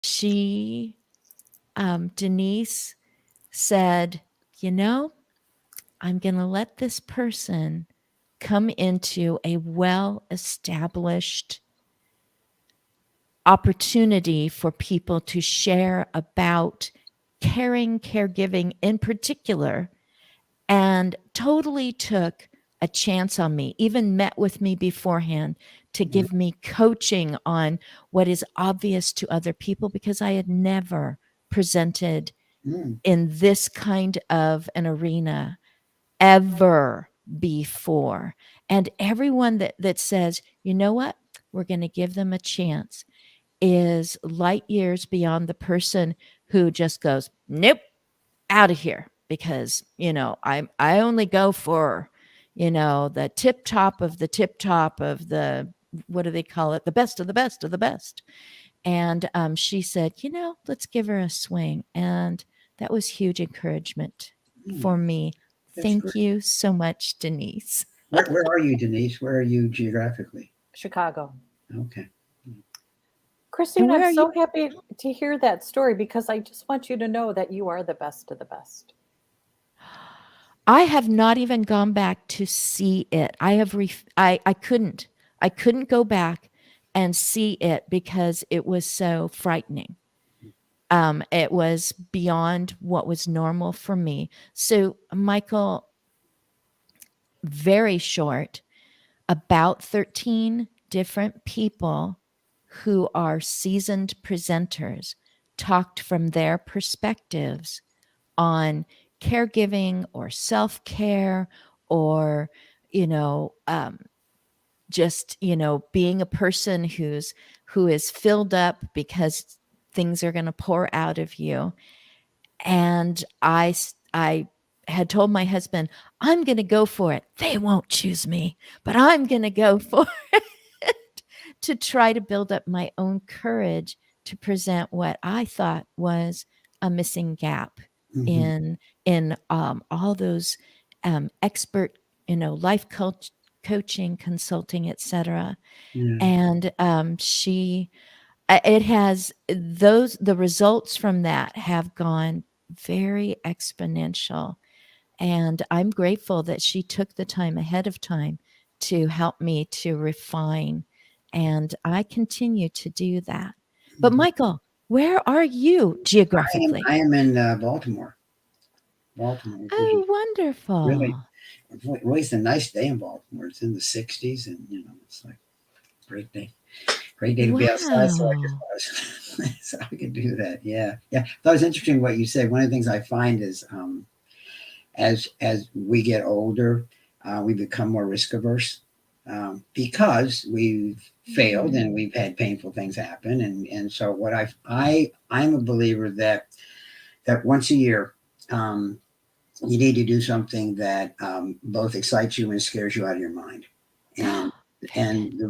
she, Denise said, you know, I'm going to let this person come into a well established opportunity for people to share about caring, caregiving in particular, and totally took a chance on me, even met with me beforehand to give me coaching on what is obvious to other people because I had never presented Mm. in this kind of an arena ever before. And everyone that says, you know what, we're going to give them a chance is light years beyond the person who just goes, nope, out of here because, I only go for, the tip top of the, what do they call it? The best of the best of the best. And she said, let's give her a swing. And that was huge encouragement for Mm. me. That's Thank great. you so much, Denise. Where are you, Denise? Where are you geographically? Chicago. Okay. And Christine, I'm where are you? so happy to hear that story because I just want you to know that you are the best of the best. I have not even gone back to see it. I couldn't. I couldn't go back and see it because it was so frightening. It was beyond what was normal for me. So, Michael, very short, about 13 different people who are seasoned presenters talked from their perspectives on caregiving or self care or, you know, um, just, being a person who is filled up because things are going to pour out of you. And I had told my husband, I'm going to go for it. They won't choose me, but I'm going to go for it to try to build up my own courage to present what I thought was a missing gap Hmm. in all those expert, life coaching, consulting, etc. Yeah. And it has the results from that have gone very exponential, and I'm grateful that she took the time ahead of time to help me to refine, and I continue to do that. But Mhm. Michael, where are you geographically? I am in Baltimore. Baltimore, which is Oh, really, wonderful. well, it's a nice day in Baltimore. It's in the 60s, and it's like a great day to be outside. So I just Wow. was, so I could do that. Yeah, yeah. That was interesting what you said. One of the things I find is as we get older, we become more risk averse because we've failed and Mm. we've had painful things happen, and so what I'm a believer that once a year. You need to do something that both excites you and scares you out of your mind. And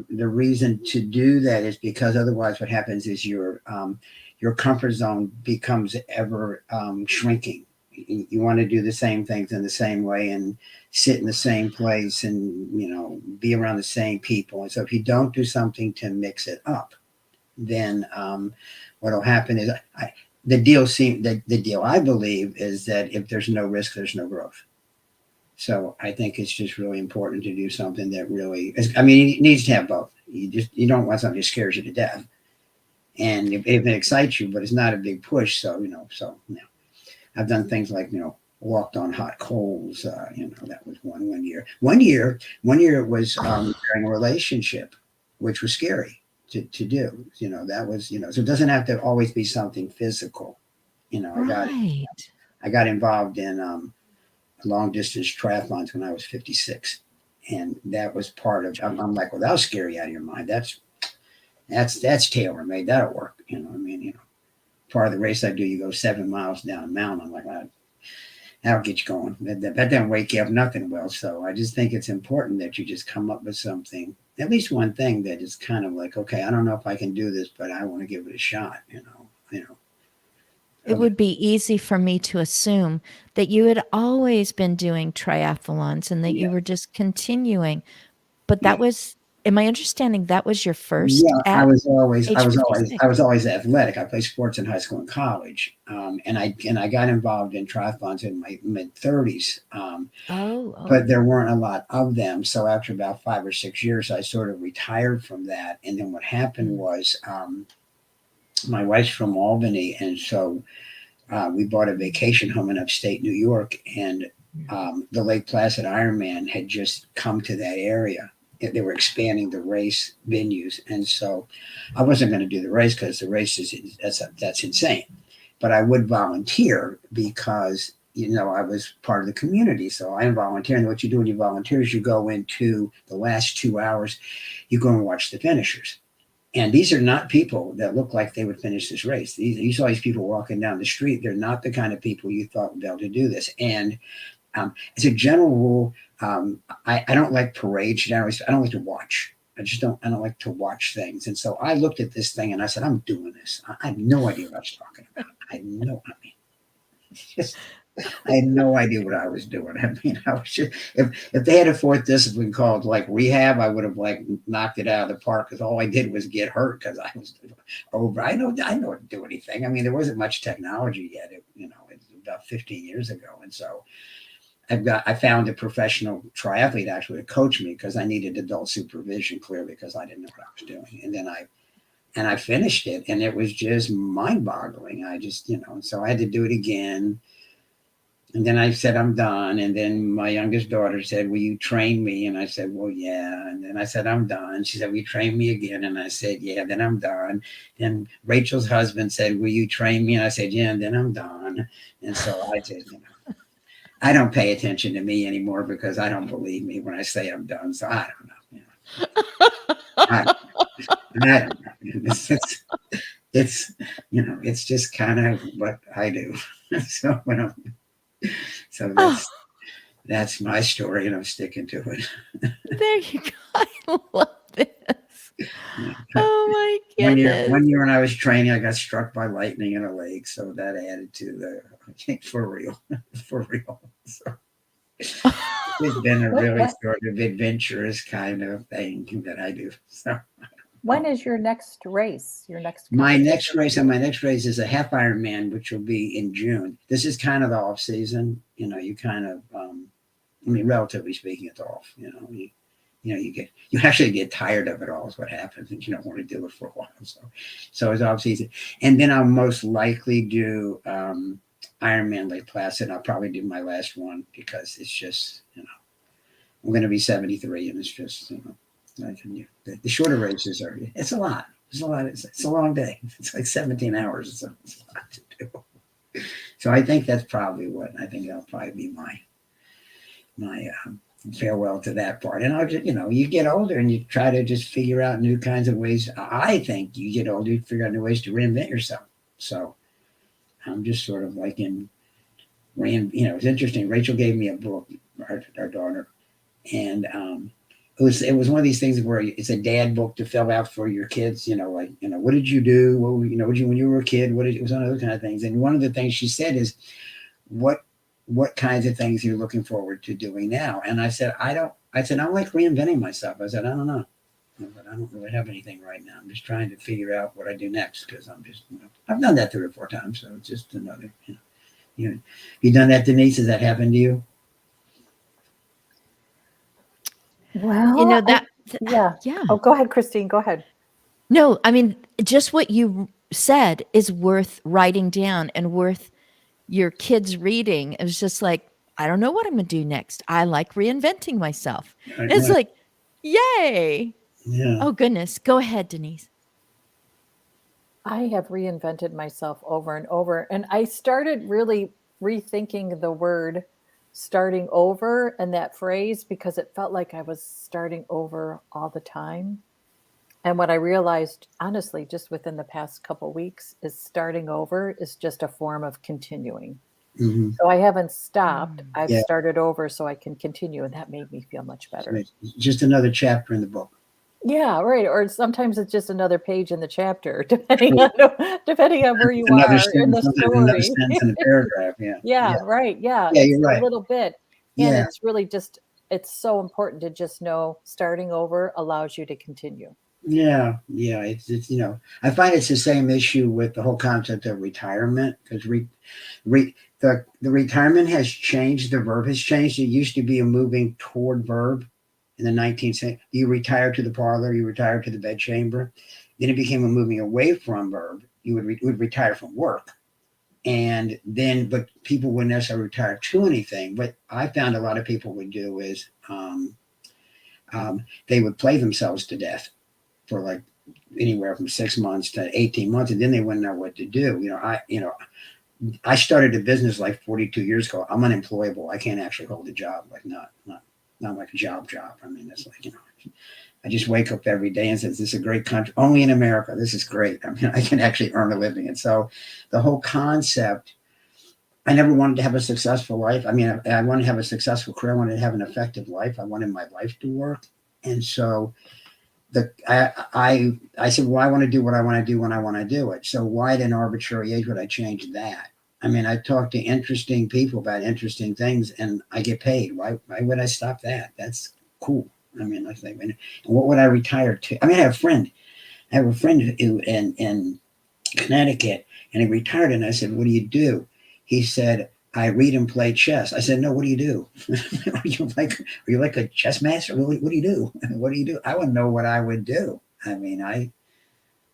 the reason to do that is because otherwise, what happens is your comfort zone becomes ever shrinking. You want to do the same things in the same way and sit in the same place and be around the same people. And so, if you don't do something to mix it up, then what will happen is the deal I believe is that if there's no risk, there's no growth. So I think it's just really important to do something that really is, I mean, it needs to have both. You don't want something that scares you to death, and if it excites you, but it's not a big push. So I've done things like walked on hot coals. That was one year. One year it was during a relationship, which was scary to do. That was so it doesn't have to always be something physical. Right. I got involved in long distance triathlons when I was 56, and that was part of. I'm like, well, that'll scare you out of your mind. That's tailor made. That'll work. I mean, part of the race I do, you go 7 miles down a mountain. I'm like, that'll get you going. That doesn't wake you up. Nothing will. So I just think it's important that you just come up with something, at least one thing that is kind of like, okay, I don't know if I can do this, but I want to give it a shot. It Okay. would be easy for me to assume that you had always been doing triathlons and that Yeah, you were just continuing. But yeah. that was am I understanding that was your first Yeah, I at was always, age I was always, 56? I was always athletic. I played sports in high school and college, and I got involved in triathlons in my mid 30s. But Oh. there weren't a lot of them. So after about 5 or 6 years, I sort of retired from that. And then what happened Mm. was, my wife's from Albany, and so we bought a vacation home in upstate New York, and the Lake Placid Ironman had just come to that area. They were expanding the race venues, and so I wasn't going to do the race because the race is that's insane. But I would volunteer because I was part of the community, so I volunteer. And what you do when you volunteer is you go into the last 2 hours, you go and watch the finishers. And these are not people that look like they would finish this race. You saw these people walking down the street. They're not the kind of people you thought would be able to do this. And as a general rule, I don't like parades. Generally, I don't like to watch. I don't like to watch things. And so I looked at this thing and I said, I'm doing this. I had no idea what I was talking about. Just, I had no idea what I was doing. I mean, I was just, if they had a fourth discipline called like rehab, I would have like knocked it out of the park because all I did was get hurt because I was over. I know to do anything. I mean, there wasn't much technology yet. It's about 15 years ago, and so I found a professional triathlete actually to coach me because I needed adult supervision clearly because I didn't know what I was doing, and I finished it, and it was just mind boggling. I just so I had to do it again. And then I said, I'm done. And then my youngest daughter said, will you train me? And I said, well, yeah. And then I said, I'm done. She said, will you train me again? And I said, yeah. Then I'm done. Then Rachel's husband said, will you train me? And I said, yeah. And then I'm done. And so I just, I don't pay attention to me anymore because I don't believe me when I say I'm done. So I don't know. I don't know. It's it's just kind of what I do. So so that's my story, and I'm sticking to it. There you go. I love this. Yeah. Oh my One goodness. year when I was training, I got struck by lightning in a lake, so that added to for real, for real. So it's been a really sort of adventurous kind of thing that I do. So When is your next race? Your next my next competition? race is a half Ironman, which will be in June. This is kind of the off season. You kind of, I mean, relatively speaking, it's off. You actually get tired of it all. Is what happens, and you don't want to do it for a while. So it's off season, and then I'll most likely do Ironman Lake Placid. I'll probably do my last one because it's just I'm going to be 73, and it's just the shorter races are. It's a lot. It's a lot. It's a long day. It's like 17 hours. So it's a lot to do. So I think that's probably what I think that'll probably be my farewell to that part. And I'll just, you get older and you try to just figure out new kinds of ways. I think you get older, you figure out new ways to reinvent yourself. So I'm just sort of like it's interesting. Rachel gave me a book, our daughter, and it was one of these things where it's a dad book to fill out for your kids. What did you do? What you when you were a kid? It was one of those kind of things. And one of the things she said is, what kinds of things you're looking forward to doing now? And I said, I don't like reinventing myself. I said, I don't know. But I don't really have anything right now. I'm just trying to figure out what I do next because I'm just, I've done that 3 or 4 times. So it's just another, you done that, Denise? Has that happened to you? Well, That, yeah. yeah. Oh, go ahead, Christine. Go ahead. No, I mean, just what you said is worth writing down and worth your kids reading. It was just like, I don't know what I'm going to do next. I like reinventing myself. It's like, yay. Yeah. Oh, goodness. Go ahead, Denise. I have reinvented myself over and over. And I started really rethinking the word starting over and that phrase because it felt like I was starting over all the time. And what I realized, honestly, just within the past couple of weeks, is starting over is just a form of continuing. Mm-hmm. So I haven't stopped. I've Yeah. started over so I can continue. And that made me feel much better. It's just another chapter in the book. Yeah, right. Or sometimes it's just another page in the chapter, depending on where you are in the Another story. sentence in a paragraph. Yeah. Yeah, right. Yeah, Yeah, it's you're a right. little bit. And Yeah. it's really just it's so important to just know starting over allows you to continue. Yeah, yeah. It's I find it's the same issue with the whole concept of retirement because the retirement has changed. The verb has changed. It used to be a moving toward verb in the 19th century. You retire to the parlor, you retire to the bedchamber. Then it became a moving away from verb. You would retire from work. And then, but people wouldn't necessarily retire to anything. What I found a lot of people would do is they would play themselves to death for like anywhere from 6 months to 18 months, and then they wouldn't know what to do. I started a business like 42 years ago. I'm unemployable. I can't actually hold a job, like not like a job. I mean, it's like, I just wake up every day and says, this is a great country. Only in America. This is great. I mean, I can actually earn a living. And so the whole concept, I never wanted to have a successful life. I mean, I wanted to have a successful career. I wanted to have an effective life. I wanted my life to work. And so I said, well, I want to do what I want to do when I want to do it. So why at an arbitrary age would I change that? I mean, I talk to interesting people about interesting things and I get paid. Why would I stop that? That's cool. I mean, I think, and what would I retire to? I mean, I have a friend who in Connecticut, and he retired. And I said, what do you do? He said, I read and play chess. I said, no, what do you do? are you like a chess master? What do you do? What do you do? I wouldn't know what I would do. I mean, I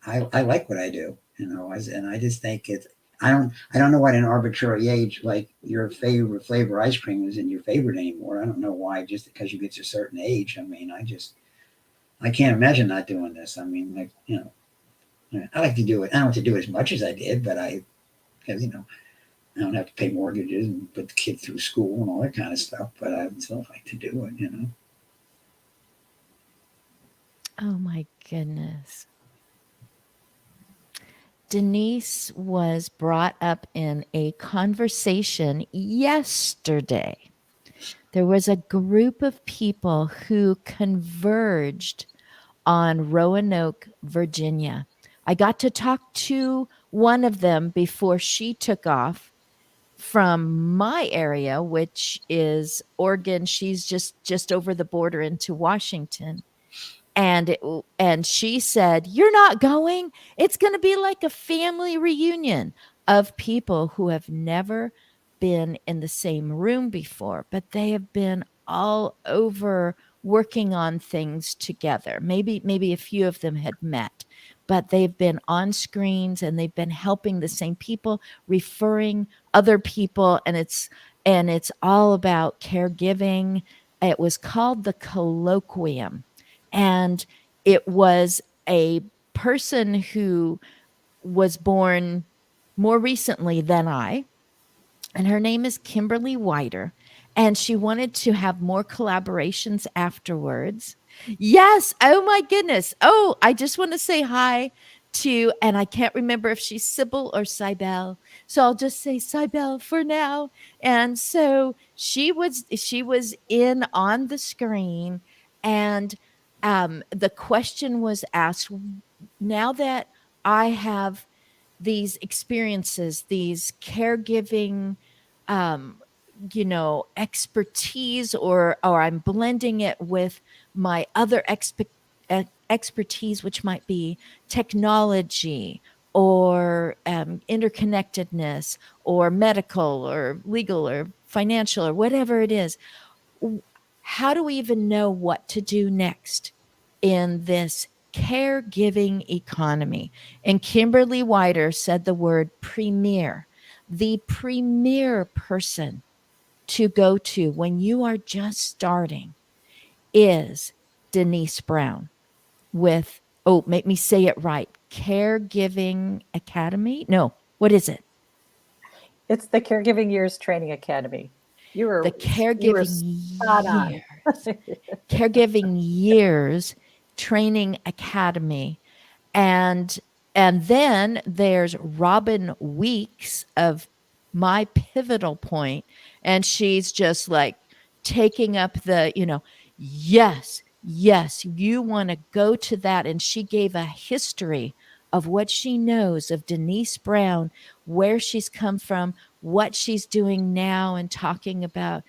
like what I do, and I just think it's, I don't know what an arbitrary age, like your favorite flavor ice cream isn't your favorite anymore. I don't know why, just because you get to a certain age. I mean, I can't imagine not doing this. I mean, like, I like to do it. I don't have to do as much as I did, but because, I don't have to pay mortgages and put the kid through school and all that kind of stuff, but I would still like to do it. Oh my goodness. Denise was brought up in a conversation yesterday. There was a group of people who converged on Roanoke, Virginia. I got to talk to one of them before she took off from my area, which is Oregon. She's just over the border into Washington. And she said, "You're not going? It's going to be like a family reunion of people who have never been in the same room before, but they have been all over working on things together. Maybe a few of them had met, but they've been on screens and they've been helping the same people, referring other people, and it's all about caregiving. It was called the colloquium, and it was a person who was born more recently than I, and her name is Kimberly Whiter, and she wanted to have more collaborations afterwards. Yes, oh my goodness. Oh, I just want to say hi to, and I can't remember if she's Sybil or Cybele, so I'll just say Cybele for now. And so she was in on the screen, and the question was asked, now that I have these experiences, these caregiving, um, expertise, or I'm blending it with my other expertise, which might be technology or interconnectedness or medical or legal or financial or whatever it is. How do we even know what to do next in this caregiving economy? And Kimberly Whiter said the word premier. The premier person to go to when you are just starting is Denise Brown with, oh, make me say it right, Caregiving Academy. No, what is it? It's the Caregiving Years Training Academy. You The were Caregiving spot on. Years. Caregiving Years Training Academy. And then there's Robin Weeks of My Pivotal Point, and she's just like taking up the, yes, yes, you want to go to that. And she gave a history of what she knows of Denise Brown, where she's come from, what she's doing now, and talking about,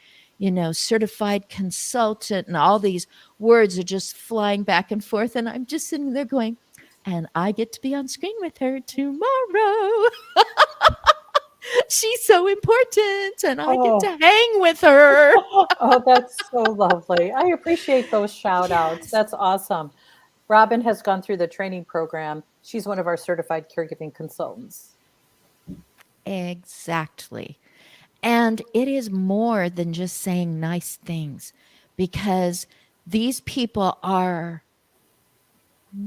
certified consultant, and all these words are just flying back and forth. And I'm just sitting there going, and I get to be on screen with her tomorrow. She's so important, and I get Oh, to hang with her. oh, that's so lovely. I appreciate those shout outs. Yes, That's awesome. Robin has gone through the training program. She's one of our certified caregiving consultants. exactly. And it is more than just saying nice things, because these people are,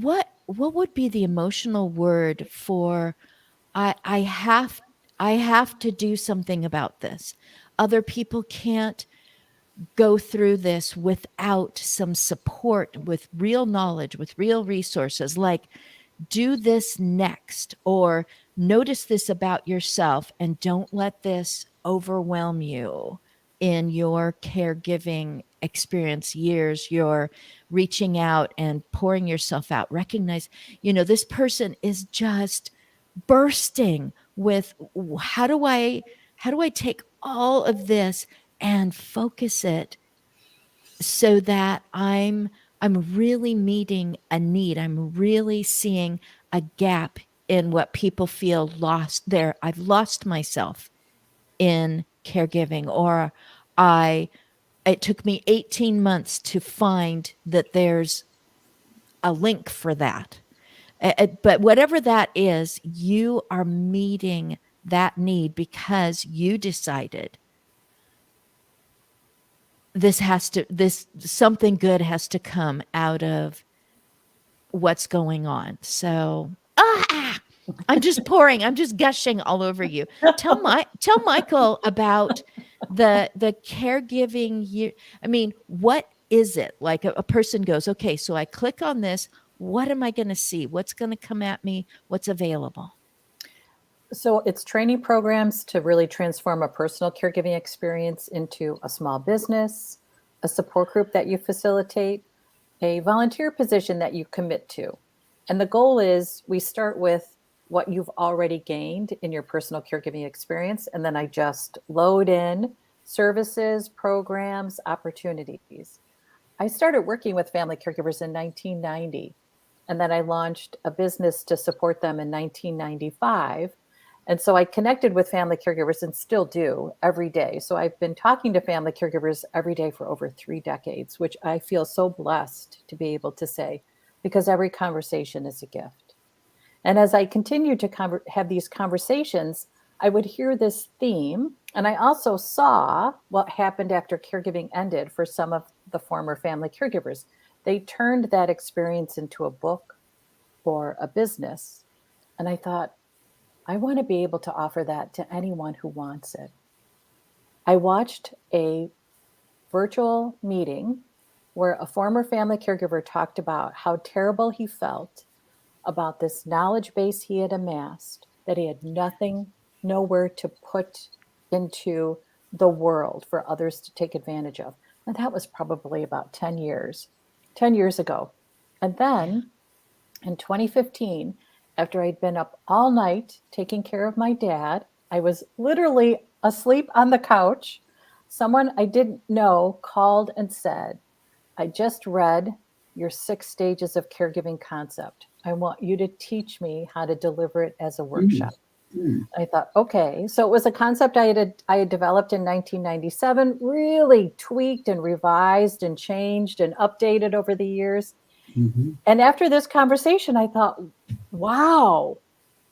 what would be the emotional word for, I have to do something about this. Other people can't go through this without some support, with real knowledge, with real resources, like do this next, or notice this about yourself, and don't let this overwhelm you in your caregiving experience years. You're reaching out and pouring yourself out. Recognize, this person is just bursting with, how do I take all of this and focus it so that I'm really meeting a need. I'm really seeing a gap in what people feel lost there. I've lost myself in caregiving, or I it took me 18 months to find that there's a link for that. But whatever that is, you are meeting that need because you decided this something good has to come out of what's going on. So, I'm just pouring, I'm just gushing all over you. Tell Michael about the caregiving year. I mean, what is it? Like a person goes, okay, so I click on this. What am I going to see? What's going to come at me? What's available? So it's training programs to really transform a personal caregiving experience into a small business, a support group that you facilitate, a volunteer position that you commit to. And the goal is we start with what you've already gained in your personal caregiving experience. And then I just load in services, programs, opportunities. I started working with family caregivers in 1990. And then I launched a business to support them in 1995. And so I connected with family caregivers and still do every day. So I've been talking to family caregivers every day for over 3 decades, which I feel so blessed to be able to say, because every conversation is a gift. And as I continued to have these conversations, I would hear this theme. And I also saw what happened after caregiving ended for some of the former family caregivers. They turned that experience into a book or a business. And I thought, I want to be able to offer that to anyone who wants it. I watched a virtual meeting where a former family caregiver talked about how terrible he felt about this knowledge base he had amassed, that he had nothing, nowhere to put into the world for others to take advantage of. And that was probably about 10 years ago. And then in 2015, after I'd been up all night taking care of my dad, I was literally asleep on the couch. Someone I didn't know called and said, I just read your 6 stages of caregiving concept. I want you to teach me how to deliver it as a workshop. I thought, okay. So it was a concept I had developed in 1997, really tweaked and revised and changed and updated over the years. And after this conversation, I thought, wow,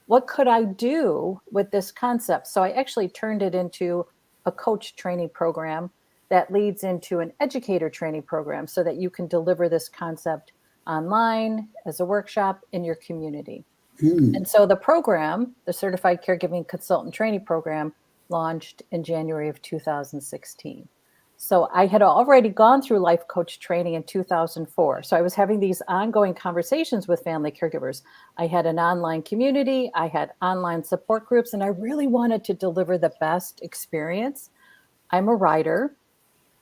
what could I do with this concept? So I actually turned it into a coach training program that leads into an educator training program so that you can deliver this concept online as a workshop in your community. And so the program, the Certified Caregiving Consultant Training Program, launched in January of 2016. So I had already gone through life coach training in 2004. So I was having these ongoing conversations with family caregivers. I had an online community, I had online support groups, and I really wanted to deliver the best experience. I'm a writer.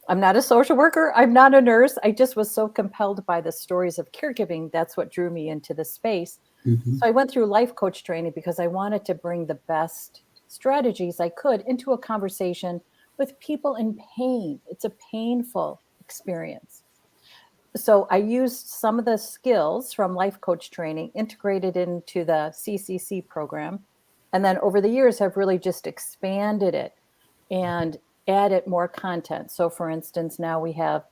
I'm not a social worker. I'm not a nurse. I just was so compelled by the stories of caregiving. That's what drew me into the space. So I went through life coach training because I wanted to bring the best strategies I could into a conversation with people in pain. It's a painful experience. So I used some of the skills from life coach training, integrated into the CCC program, and then over the years have really just expanded it and added more content. So for instance, now we have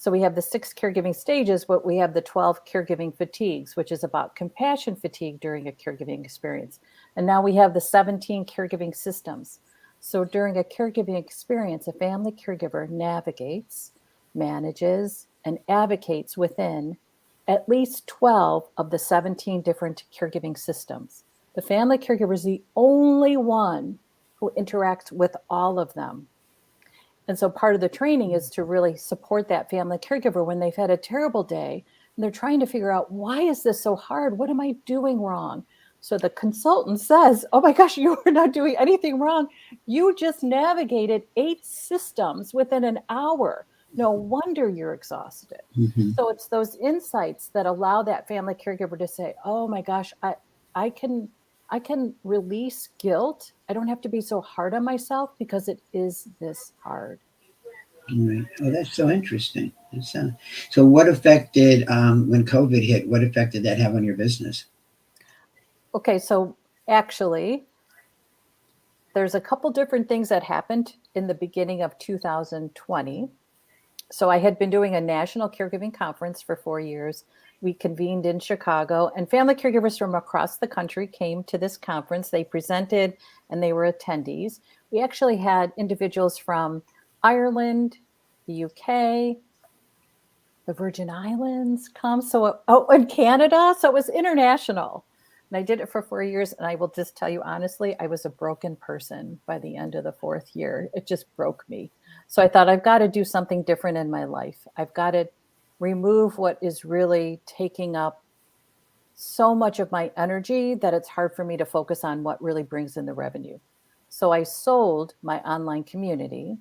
the 6 caregiving stages, but we have the 12 caregiving fatigues, which is about compassion fatigue during a caregiving experience. And now we have the 17 caregiving systems. So during a caregiving experience, a family caregiver navigates, manages, and advocates within at least 12 of the 17 different caregiving systems. The family caregiver is the only one who interacts with all of them. And so part of the training is to really support that family caregiver when they've had a terrible day and they're trying to figure out, why is this so hard? What am I doing wrong? So the consultant says, oh my gosh, you are not doing anything wrong. You just navigated 8 systems within an hour. No wonder you're exhausted. Mm-hmm. So it's those insights that allow that family caregiver to say, oh my gosh, I can release guilt. I don't have to be so hard on myself because it is this hard. Right. Oh, that's so interesting. So what effect did, when COVID hit, what effect did that have on your business? Okay, so actually, there's a couple different things that happened in the beginning of 2020. So I had been doing a national caregiving conference for 4 years. We convened in Chicago, and family caregivers from across the country came to this conference. They presented and they were attendees. We actually had individuals from Ireland, the UK, the Virgin Islands come. So, and Canada. So it was international. And I did it for 4 years. And I will just tell you honestly, I was a broken person by the end of the 4th year. It just broke me. So I thought, I've got to do something different in my life. I've got to remove what is really taking up so much of my energy that it's hard for me to focus on what really brings in the revenue. So I sold my online community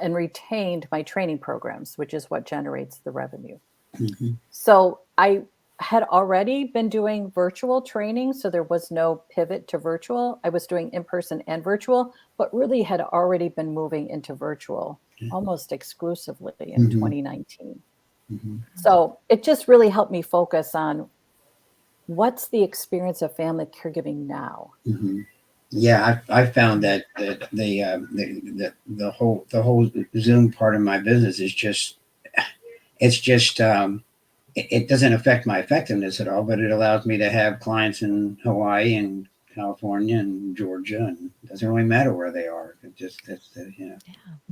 and retained my training programs, which is what generates the revenue. Mm-hmm. So I had already been doing virtual training, so there was no pivot to virtual. I was doing in-person and virtual, but really had already been moving into virtual almost exclusively in 2019. Mm-hmm. So it just really helped me focus on what's the experience of family caregiving now. Mm-hmm. Yeah, I found that the whole Zoom part of my business is just, it's just it doesn't affect my effectiveness at all, but it allows me to have clients in Hawaii and California and Georgia, and it doesn't really matter where they are. It just, that's Yeah.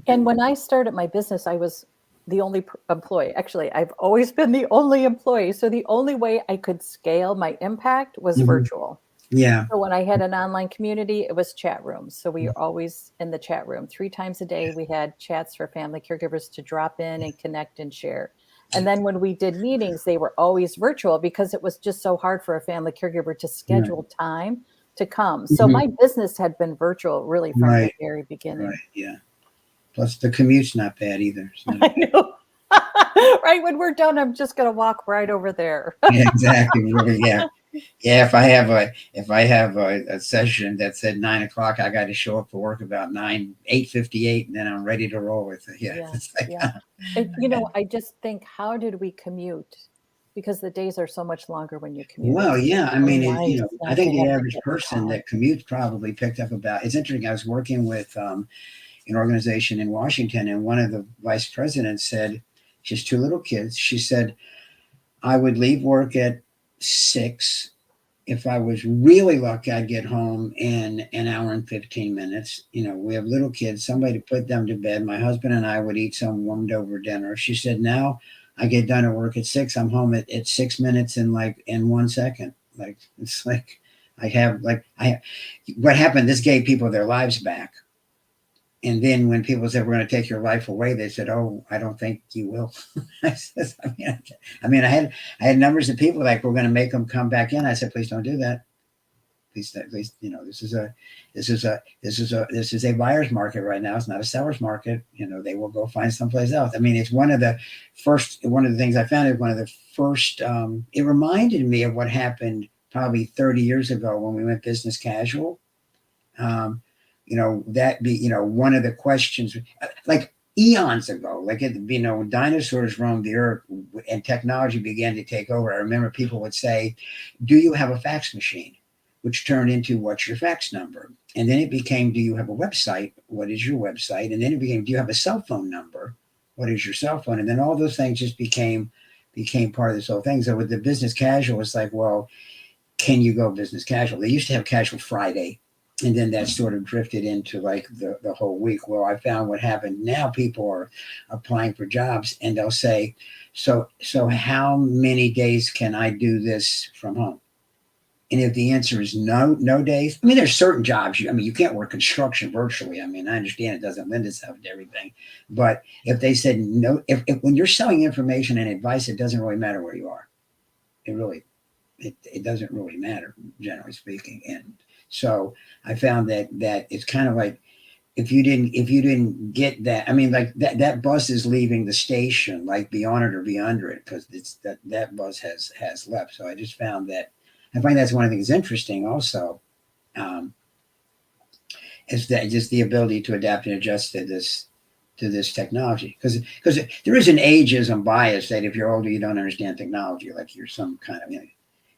And when I started my business, I was the only employee. Actually, I've always been the only employee. So the only way I could scale my impact was virtual. Yeah. So when I had an online community, it was chat rooms. So we were always in the chat room 3 times a day. We had chats for family caregivers to drop in and connect and share. And then when we did meetings, they were always virtual because it was just so hard for a family caregiver to schedule time to come. So my business had been virtual really from the very beginning. Right. Yeah. Plus the commute's not bad either. So. I know. Right. When we're done, I'm just going to walk right over there. Yeah, exactly. Yeah. Yeah. If I have a session that said 9 o'clock, I got to show up for work about 8:58, and then I'm ready to roll with it. Yeah. Yeah. And, I just think, how did we commute? Because the days are so much longer when you commute. Well, yeah. I mean, I think the have average person that commutes probably picked up about, it's interesting. I was working with an organization in Washington, and one of the vice presidents said, she has 2 little kids. She said, I would leave work at 6. If I was really lucky, I'd get home in an hour and 15 minutes. We have little kids, somebody to put them to bed. My husband and I would eat some warmed over dinner. She said, now I get done at work at 6. I'm home at 6 minutes in 1 second. Like, it's like, what happened? This gave people their lives back. And then when people said, we're going to take your life away, they said, oh, I don't think you will. I had numbers of people like, we're going to make them come back in. I said, please don't do that. Please, this is a buyer's market right now. It's not a seller's market. They will go find someplace else. I mean, it's one of the things I found is one of the first, it reminded me of what happened probably 30 years ago when we went business casual. that be, one of the questions, like eons ago, like dinosaurs roamed the earth and technology began to take over. I remember people would say, do you have a fax machine? Which turned into, what's your fax number? And then it became, do you have a website? What is your website? And then it became, do you have a cell phone number? What is your cell phone? And then all those things just became part of this whole thing. So with the business casual, it's like, well, can you go business casual? They used to have Casual Friday, and then that sort of drifted into like the whole week. Well, I found what happened now, people are applying for jobs and they'll say, so how many days can I do this from home? And if the answer is no days, I mean, there's certain jobs, you can't work construction virtually. I mean, I understand it doesn't lend itself to everything, but if they said no, if when you're selling information and advice, it doesn't really matter where you are. It doesn't really matter, generally speaking. And so I found that it's kind of like, if you didn't get that, I mean, like that bus is leaving the station, like be on it or be under it, because it's that bus has left. So I just found that, I find that's one of the things interesting also, is that just the ability to adapt and adjust to this technology, because there is an ageism bias that if you're older you don't understand technology, like you're some kind of,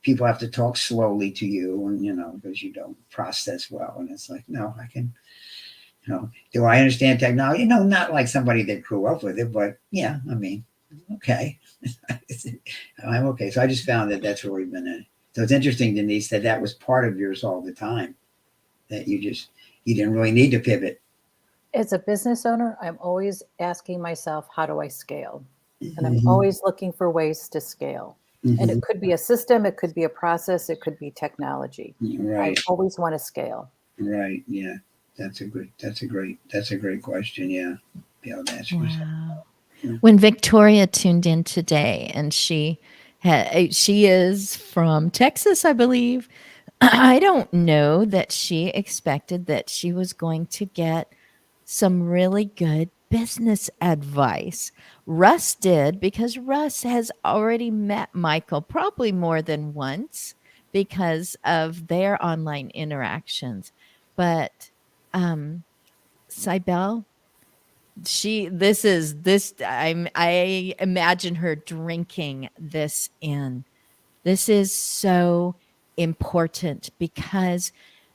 people have to talk slowly to you, and because you don't process well, and it's like, no, I can, do I understand technology? No, not like somebody that grew up with it, but yeah, I mean, okay. I'm okay. So I just found that that's really been it. So it's interesting, Denise, that was part of yours all the time, that you didn't really need to pivot. As a business owner, I'm always asking myself, how do I scale? And I'm Mm-hmm. always looking for ways to scale. Mm-hmm. And it could be a system, it could be a process, it could be technology. Right. I always want to scale. Right. Yeah. That's a great question. Yeah. Be able to answer yourself. Wow. Yeah. When Victoria tuned in today, and she is from Texas, I believe. I don't know that she expected that she was going to get some really good business advice. Russ did, because Russ has already met Michael probably more than once because of their online interactions. But Cybele, I imagine her drinking this in. This is so important because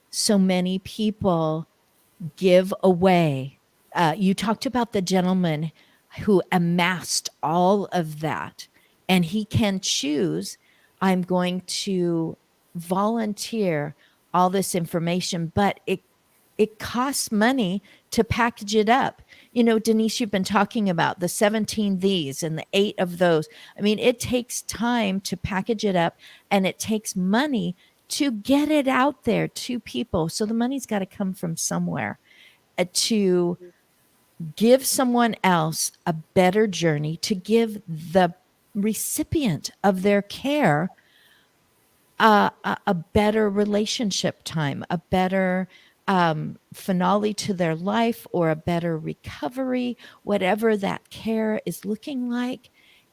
so many people give away. You talked about the gentleman who amassed all of that, and he can choose, I'm going to volunteer all this information, but it costs money to package it up. Denise, you've been talking about the 17 these and the 8 of those. I mean, it takes time to package it up, and it takes money to get it out there to people. So the money's got to come from somewhere, to give someone else a better journey, to give the recipient of their care a better relationship time, a better finale to their life, or a better recovery, whatever that care is looking like.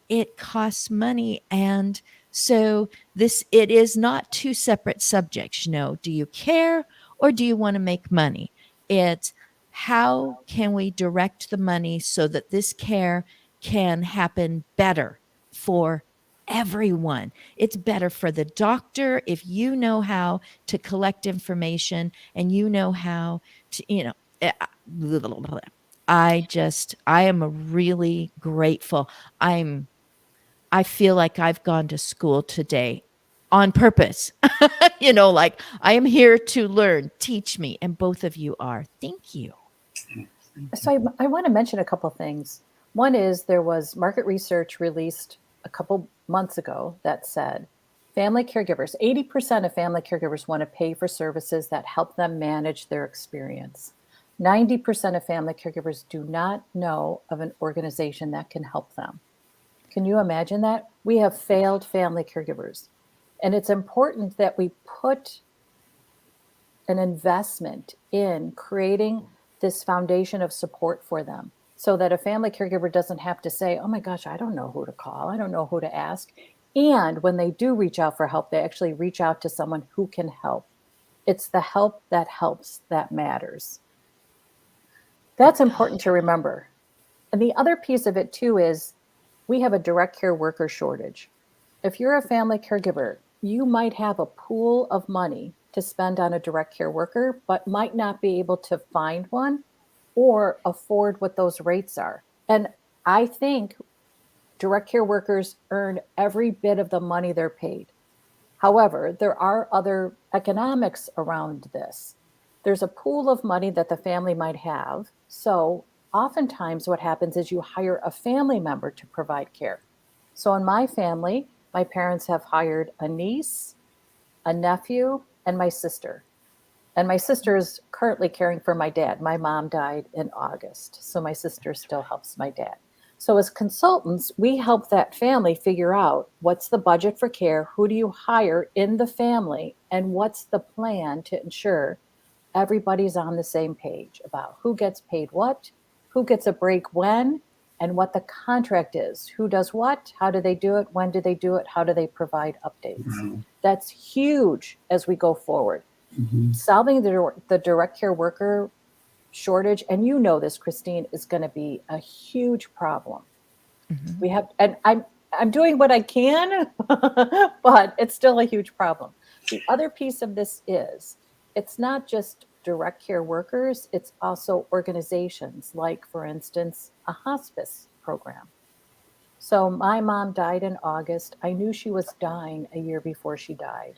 It costs money. And so it is not two separate subjects. Do you care, or do you want to make money? It's, how can we direct the money so that this care can happen better for everyone? It's better for the doctor if you know how to collect information, and you know how to, I am really grateful. I feel like I've gone to school today on purpose. Like, I am here to learn. Teach me. And both of you are. Thank you. So I want to mention a couple things. One is, there was market research released a couple months ago that said 80% of family caregivers want to pay for services that help them manage their experience. 90% of family caregivers do not know of an organization that can help them. Can you imagine that? We have failed family caregivers. And it's important that we put an investment in creating this foundation of support for them, so that a family caregiver doesn't have to say, oh my gosh, I don't know who to call, I don't know who to ask. And when they do reach out for help, they actually reach out to someone who can help. It's the help that helps that matters. That's important to remember. And the other piece of it too is we have a direct care worker shortage. If you're a family caregiver, you might have a pool of money to spend on a direct care worker, but might not be able to find one or afford what those rates are. And I think direct care workers earn every bit of the money they're paid. However, there are other economics around this. There's a pool of money that the family might have. So oftentimes what happens is you hire a family member to provide care. So in my family, my parents have hired a niece, a nephew, and my sister. And my sister is currently caring for my dad. My mom died in August, so my sister still helps my dad. So, as consultants, we help that family figure out what's the budget for care, who do you hire in the family, and what's the plan to ensure everybody's on the same page about who gets paid what, who gets a break when, and what the contract is. Who does what? How do they do it? When do they do it? How do they provide updates? Wow. That's huge as we go forward. Solving the direct care worker shortage, and you know this, Christine, is going to be a huge problem. We have, and I'm doing what I can, but it's still a huge problem. The other piece of this is it's not just direct care workers, it's also organizations like, for instance, a hospice program. So my mom died in August. I knew she was dying a year before she died.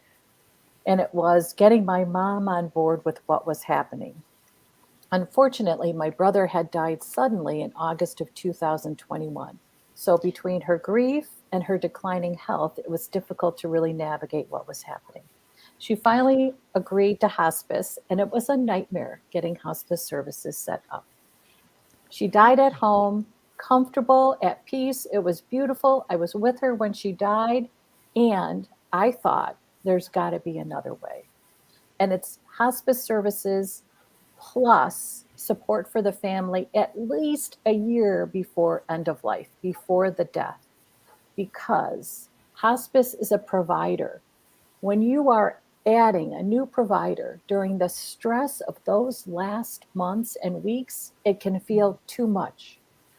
And it was getting my mom on board with what was happening. Unfortunately, my brother had died suddenly in August of 2021. So between her grief and her declining health, it was difficult to really navigate what was happening. She finally agreed to hospice, and it was a nightmare getting hospice services set up. She died at home, comfortable, at peace. It was beautiful. I was with her when she died, and I thought there's got to be another way. And it's hospice services plus support for the family at least a year before end of life, before the death, because hospice is a provider. When you are adding a new provider during the stress of those last months and weeks, it can feel too much.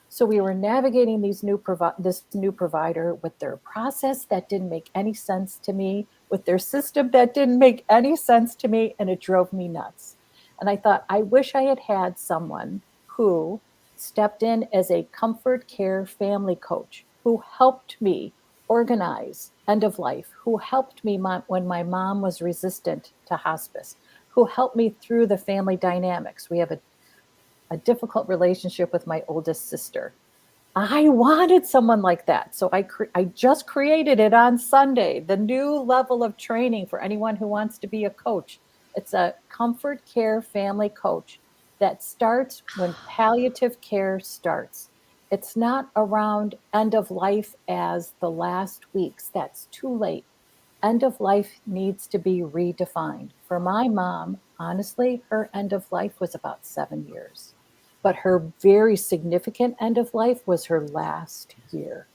So we were navigating this new provider with their process that didn't make any sense to me, with their system that didn't make any sense to me, and it drove me nuts. And I thought, I wish I had had someone who stepped in as a comfort care family coach, who helped me organize end of life, who helped me when my mom was resistant to hospice, who helped me through the family dynamics. We have a difficult relationship with my oldest sister. I wanted someone like that. So I just created it on Sunday, the new level of training for anyone who wants to be a coach. It's a comfort care family coach that starts when palliative care starts. It's not around end of life as the last weeks. That's too late. End of life needs to be redefined. For my mom, honestly, her end of life was about 7 years. But her very significant end of life was her last year.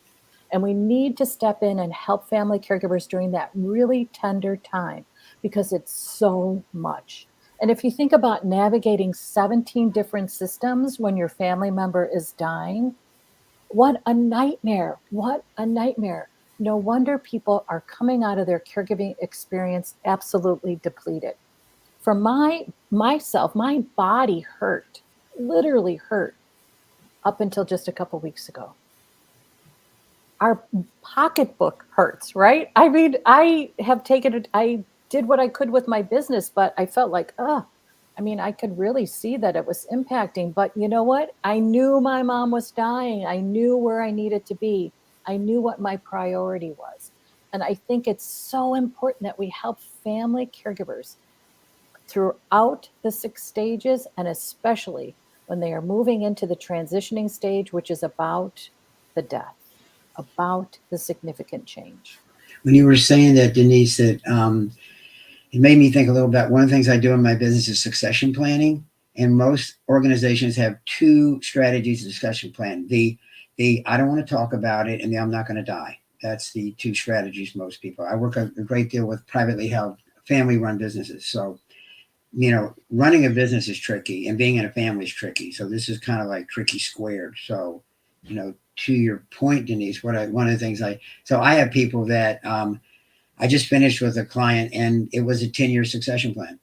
And we need to step in and help family caregivers during that really tender time because it's so much. And if you think about navigating 17 different systems when your family member is dying, what a nightmare. What a nightmare. No wonder people are coming out of their caregiving experience absolutely depleted. For myself, my body hurt, literally hurt up until just a couple weeks ago. Our pocketbook hurts, right? I mean, I did what I could with my business, but I felt like, I could really see that it was impacting. But you know what? I knew my mom was dying. I knew where I needed to be. I knew what my priority was. And I think it's so important that we help family caregivers throughout the 6 stages, and especially when they are moving into the transitioning stage, which is about the death, about the significant change. When you were saying that, Denise, that it made me think a little bit. One of the things I do in my business is succession planning, and most organizations have two strategies of succession plan. The I don't want to talk about it, and the I'm not going to die. That's the two strategies most people. I work a great deal with privately held family-run businesses, so running a business is tricky, and being in a family is tricky. So this is kind of like tricky squared. So, to your point, Denise, one of the things I have people that I just finished with a client, and it was a 10-year succession plan.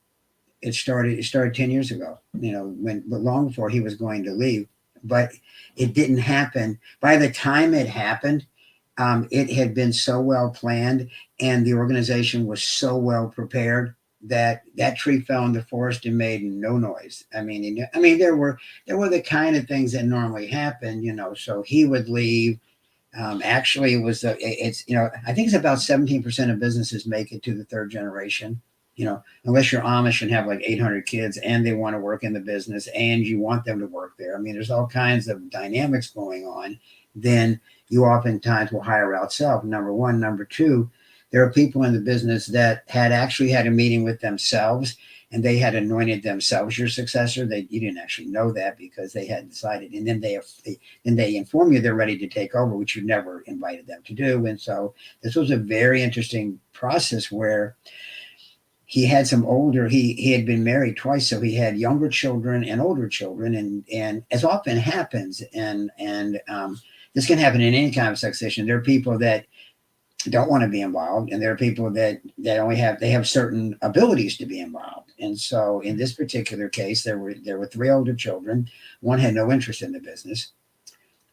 It started 10 years ago, but long before he was going to leave. But it didn't happen. By the time it happened, it had been so well planned, and the organization was so well prepared that that tree fell in the forest and made no noise. There were the kind of things that normally happen, So he would leave. Actually, it was it's I think it's about 17% of businesses make it to the third generation. Unless you're Amish and have like 800 kids and they want to work in the business and you want them to work there. There's all kinds of dynamics going on. Then you oftentimes will hire outside. Number one. Number two, there are people in the business that had actually had a meeting with themselves and they had anointed themselves your successor. You didn't actually know that because they hadn't decided. And then they inform you they're ready to take over, which you never invited them to do. And so this was a very interesting process where he had some older, he had been married twice, so he had younger children and older children, and as often happens, and this can happen in any kind of succession. There are people that don't want to be involved, and there are people that they have certain abilities to be involved. And so in this particular case, there were three older children. One had no interest in the business.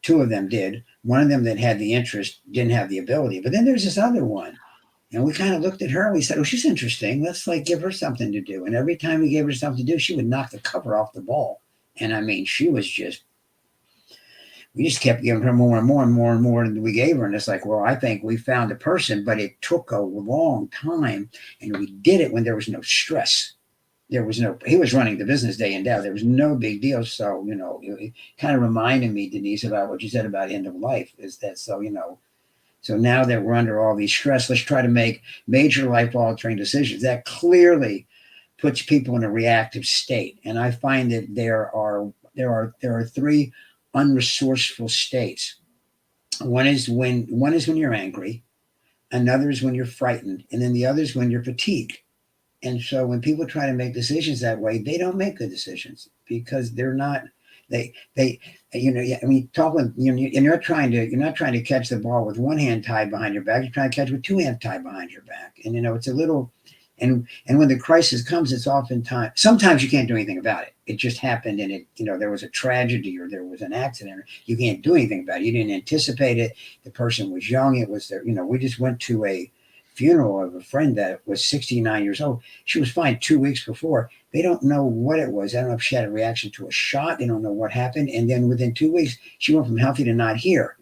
Two of them did. One of them that had the interest didn't have the ability. But then there's this other one. And we kind of looked at her and we said, oh, she's interesting. Let's give her something to do. And every time we gave her something to do, she would knock the cover off the ball. And she was we just kept giving her more and more and more and more than we gave her. And it's like, well, I think we found a person, but it took a long time. And we did it when there was no stress. He was running the business day in day out. There was no big deal. So, it kind of reminded me, Denise, about what you said about end of life is that, so now that we're under all these stress, let's try to make major life altering decisions. That clearly puts people in a reactive state. And I find that there are three unresourceful states. One is when you're angry, another is when you're frightened, and then the other is when you're fatigued. And so when people try to make decisions that way, they don't make good decisions because they're not. Talk with you're not trying to catch the ball with one hand tied behind your back. You're trying to catch with two hands tied behind your back. And it's a little, and when the crisis comes, it's oftentimes, sometimes you can't do anything about it. It just happened, and there was a tragedy or there was an accident. You can't do anything about it. You didn't anticipate it. The person was young. It was there. We just went to a funeral of a friend that was 69 years old. She was fine 2 weeks before. They don't know what it was. I don't know if she had a reaction to a shot. They don't know what happened. And then within 2 weeks, she went from healthy to not here.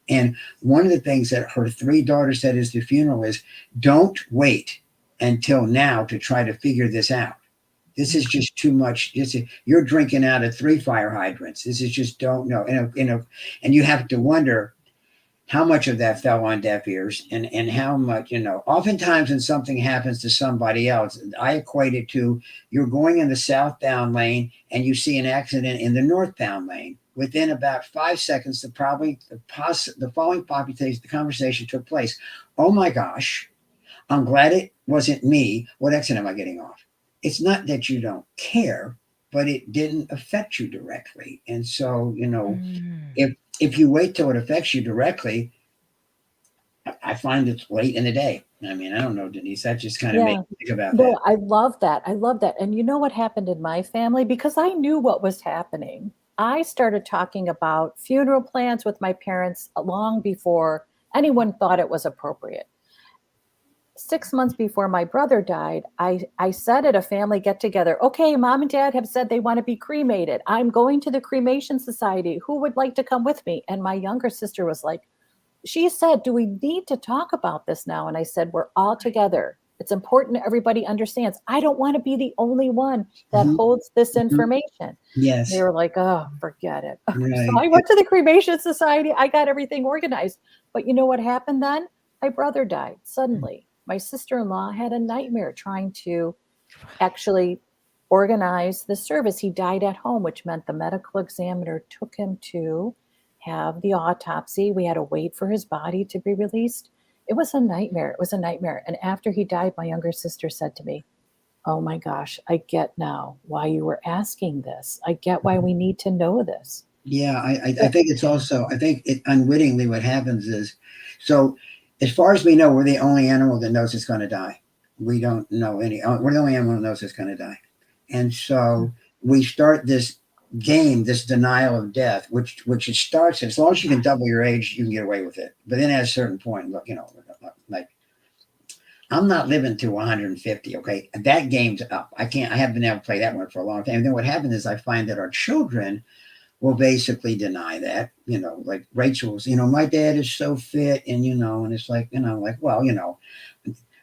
And one of the things that her three daughters said at the funeral is, don't wait until now to try to figure this out. This is just too much. You're drinking out of 3 fire hydrants. This is just don't know. And you have to wonder how much of that fell on deaf ears and how much, oftentimes when something happens to somebody else, I equate it to you're going in the southbound lane and you see an accident in the northbound lane. Within about 5 seconds, the following conversation took place. Oh my gosh, I'm glad it wasn't me. What exit am I getting off? It's not that you don't care, but it didn't affect you directly. And so, if you wait till it affects you directly, I find it's late in the day. I don't know, Denise. That just kind of makes me think about that. I love that. I love that. And you know what happened in my family? Because I knew what was happening. I started talking about funeral plans with my parents long before anyone thought it was appropriate. 6 months before my brother died, I said at a family get together, okay, mom and dad have said they want to be cremated. I'm going to the cremation society. Who would like to come with me? And my younger sister was like, she said, do we need to talk about this now? And I said, we're all together. It's important everybody understands. I don't want to be the only one that holds this information. Yes. They were like, oh, forget it. Right. So I went to the cremation society. I got everything organized. But you know what happened then? My brother died suddenly. My sister-in-law had a nightmare trying to actually organize the service. He died at home, which meant the medical examiner took him to have the autopsy. We had to wait for his body to be released. It was a nightmare. And after he died, my younger sister said to me, oh my gosh, I get now why you were asking this. I get why we need to know this. Yeah, I Yeah. think it's also, I think it unwittingly what happens is, so as far as we know, we're the only animal that knows it's going to die. We don't know any, we're the only animal that knows it's going to die. And so we start this game, this denial of death, which it starts, as long as you can double your age, you can get away with it. But then at a certain point, look, like I'm not living to 150. Okay. That game's up. I haven't been able to play that one for a long time. And then what happens is I find that our children will basically deny that, like Rachel's, my dad is so fit, and it's like, like, well,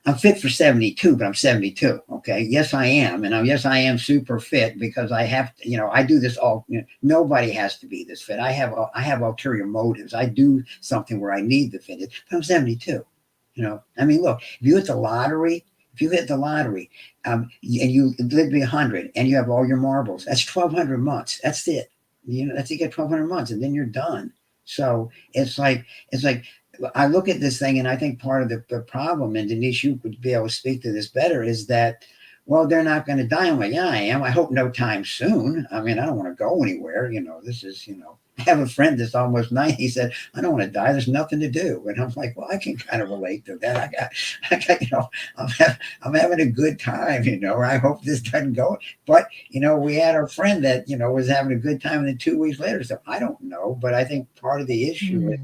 I'm fit for 72, but I'm 72. Okay. Yes, I am. And yes, I am super fit because I have to, I do this all, nobody has to be this fit. I have ulterior motives. I do something where I need the fit, but I'm 72. I mean, look, if you hit the lottery, and you live to be 100 and you have all your marbles, that's 1,200 months. That's it. That's you get 1,200 months and then you're done. So it's like I look at this thing and I think part of the problem, and Denise, you would be able to speak to this better, is that, well, they're not going to die. I'm like, yeah, I am. I hope no time soon. I mean, I don't want to go anywhere. This is, I have a friend that's almost 90. He said, I don't want to die. There's nothing to do. And I'm like, well, I can kind of relate to that. I'm having a good time, I hope this doesn't go. But, we had our friend that, was having a good time. And then 2 weeks later, so I don't know. But I think part of the issue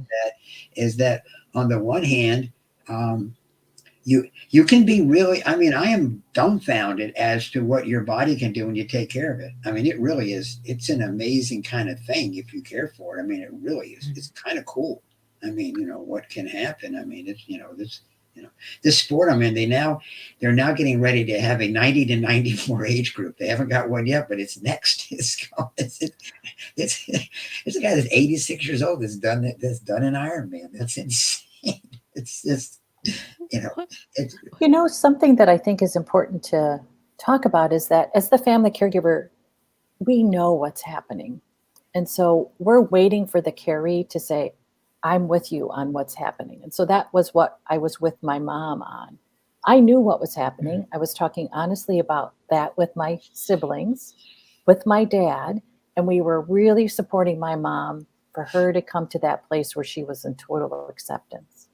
is that on the one hand, you can be really, I mean, I am dumbfounded as to what your body can do when you take care of it. I mean, it really is, it's an amazing kind of thing if you care for it. I mean, it really is, it's kind of cool. I mean, what can happen. I mean, it's, this sport I'm in, they're now getting ready to have a 90 to 94 age group. They haven't got one yet, but it's next. It's a guy that's 86 years old that's done an Ironman. That's insane. It's just, you know, it's Something that I think is important to talk about is that as the family caregiver, we know what's happening. And so we're waiting for the caree to say, I'm with you on what's happening. And so that was what I was with my mom on. I knew what was happening. I was talking honestly about that with my siblings, with my dad, and we were really supporting my mom for her to come to that place where she was in total acceptance.